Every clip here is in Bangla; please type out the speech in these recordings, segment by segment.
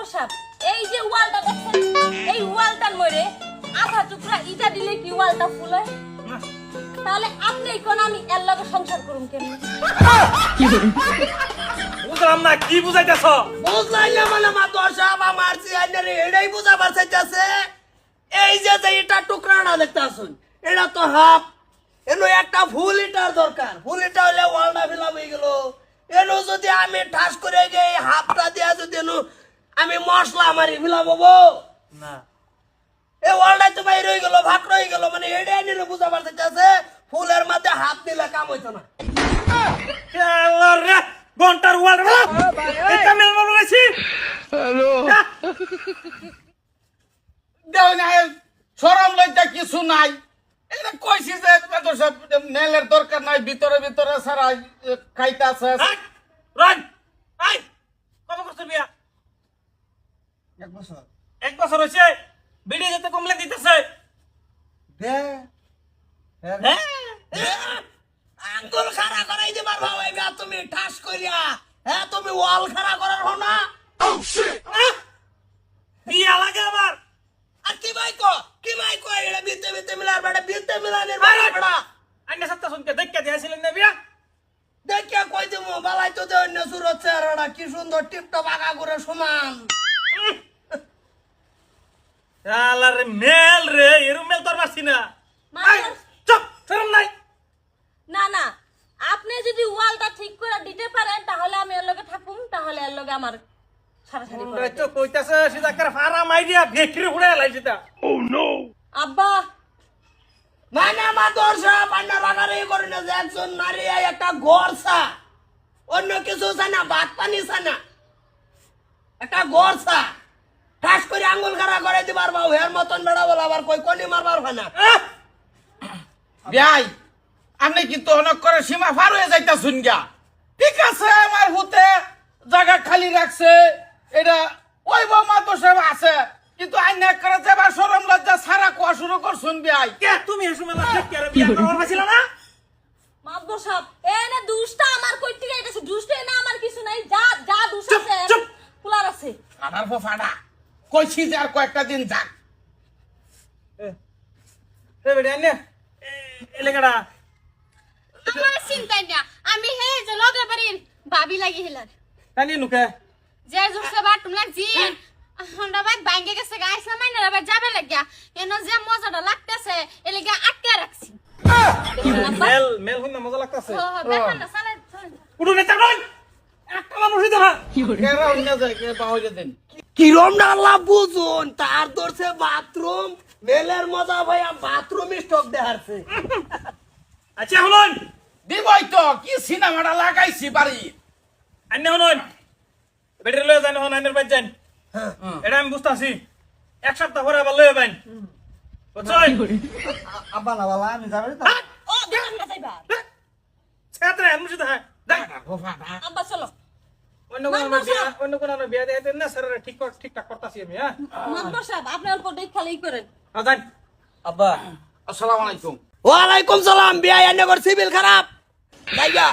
মাতবর সাহেব এই যে ওয়ালটা দেখছেন এই ওয়ালটার মধ্যে আধা টুকরা ইটা দিলে কি ওয়ালটা ফুল হয় তাহলে আপনি কোন আমি এর লগে সংসার করুম কেমনে বুঝলাম না কি বুঝাইতেছ বুঝলাই না মানে মাতবর সাহেব আমার জিয়ানের এটাই বুঝাবার চাইতেছে এই যে এটা টুকরাটা দেখতে আসুন এটা তো হাফ এনো একটা ফুল ইটার দরকার ফুল ইটা হলে ওয়ালটা ফিলাপ হয়ে গেল এনো যদি আমি ঠাস করে গিয়ে হাফটা দিয়া যদি এনো আমি মশলা মারি ফিলাপ হবো না এ ওয়ালটা তো বাইরে হয়ে গেল ভাগ রয়ে গেল মানে এটাই নিয়ে বুঝাবার চাইতেছে ফুলের মধ্যে হাফ দিলে কাম হইতো না আল্লাহ রে ঘন্টার ওয়াল রে এটা মেল বল গেছি হ্যালো দেও না শরম লজ্জা কিছু নাই এটা কইছি যে তোর সব নেলের দরকার নাই ভিতরে ভিতরে সারা খাইতাছে রান আই কত করছ বিয়া এক বছর এক বছর হইছে বিড়ি যেতে কমপ্লেন দিতেছে দে হ্যাঁ আঙ্গুল খাড়া করাই দিবার ভাবাইবা তুমি ঠাস করিয়া হ্যাঁ তুমি ওয়াল খাড়া করার হো না বিয়া লাগে আবার আর কি ভাই কো এটা বিতে বিতে মিলার বড় বিতে মিলানের বড় আইনে সত্তা শুনকে দেখকে দিয়েছিলেন না বিয়া দেখিয়া কই দিমু বালাই তো দে অন্য সুরত চেহারাটা কি সুন্দর টিপটপ আগা করে সমান আল্লাহ রে মেল রে এরম মেল তোর মারছি না মাতবর চুপ শরম নাই না না আপনি যদি ওয়ালটা ঠিক করে দিতে পারেন তাহলে আমি এর লগে থাকুম তাহলে এর লগে আমার সারাসারি করে তো কইতাছে সিধা করে ফারা মাইরিয়া ভেকরি উড়ে লাইছি তা আব্বা মানে মা দর্শা পান্না লাগারে করে না যে একজন নারী একটা গরসা অন্য কিছু জানা ভাত পানি জানা একটা গরসা ঠাস করে আঙ্গুল খাড়া করে দিবার বাবু এর মতন বেড়া বলা আবার কই কোনি মারবার হয় না ভাই আপনি কিন্তু অনেক করে সীমা পার হয়ে যাইতা শুন গা ঠিক আছে আমার হুতে জায়গা খালি রাখছে এটা ওই বৌমা তো সব আছে কিন্তু আইন এক করে যাবার শরম লজ্জা সারা কোয়া শুরু করছুন ভাই কে তুমি এসে মেলা ঠিক করে বিয়া করার পাছিল না মাতবর সাহেব এনে দুষ্টা আমার কই থেকে এসে দুষ্টা না আমার কিছু নাই যা যা দুষ চুপ, আছে চুপ। কুলার আছে ফাটার পর ফাটা কইছি যে আর কয়েকটা দিন যাক এ বেডি আইনে এলেগাড়া আমার চিন্তা না আমি হে যে লগে বাড়ির ভাবি লাগি হেলার তানি নুকে যে জুসে বাটুম লাগজি হন্ডা বাইক ভাঙ্গে গেছে গাইছ না মাইনা আবার যাবে লাগিয়া এনো যে মজাটা লাগতেছে এলিগা আটকে রাখছি মেল মেল হইনা মজা লাগতাছে ও বেখানটা সালে উড়ু নেতা নই একটা মানুষ হইতো না কেরা অন্য যায় কে বাহরে দেন কিরম না আল্লাহ বুঝুন তার দর্শে বাথরুম মেলের মজা ভাইয়া বাথরুম স্টক দেখাচ্ছে আচ্ছা হলন দিবই তো কি সিনেমাটা লাগাইছি বাড়ি আইনে হলন বেডি লয়ে যান হন আইনের বাইর যান এটা আমি বুঝতাছি এক সপ্তাহ পরে আবার লয়ে বাইন বুঝছই আব্বা না বাবা আমি যাবে তো ও দেখান না যাইবা ছাত্রে আমি শুধু হ্যাঁ আব্বা চলো অন্য কোন বিয়া দিয়ে দেন না স্যার ঠিকঠাক করতাছি আমি হ্যাঁ মাতবর সাহেব আপনি অল্প দেখ খালি করেন যান আব্বা আসসালামু আলাইকুম ওয়ালাইকুম সালাম বিয়া এনে কর সিভিল খারাপ যাইগা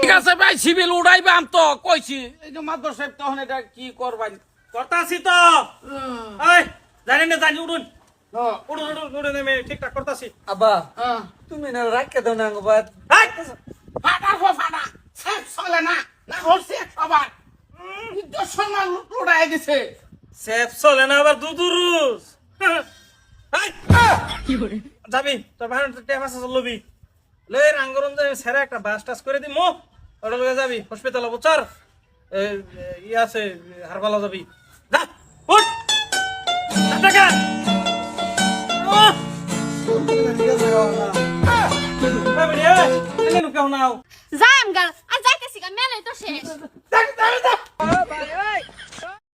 ঠিক আছে ভাই সিভিল উড়াইবাম তো কইছি এই যে মাদ্রাস সাহেব তখন এটা কি করবাই করতাছি তো এই জানেন না জানি উড়ুন উড়ুন আমি ঠিকঠাক করতাছি আব্বা তুমি না রাখকে দাও না গোবাদ ফাটা ফাটা সব চলে না না হচ্ছে সবার সম্মান উড়াই দিছে সেফ চলে না আবার দুদুরুস যাবি তোর ভাই টেপ আছে লবি লই রাঙ্গরন যে সেরা একটা বাস টাস করে দিমু ওটা লগে যাবি হসপিটাল বুঝছর ই আছে হারবালা যাবি যা উঠ টাকা যাম গাল আর যাইতেছি গা মেলে তো শেষ দেখ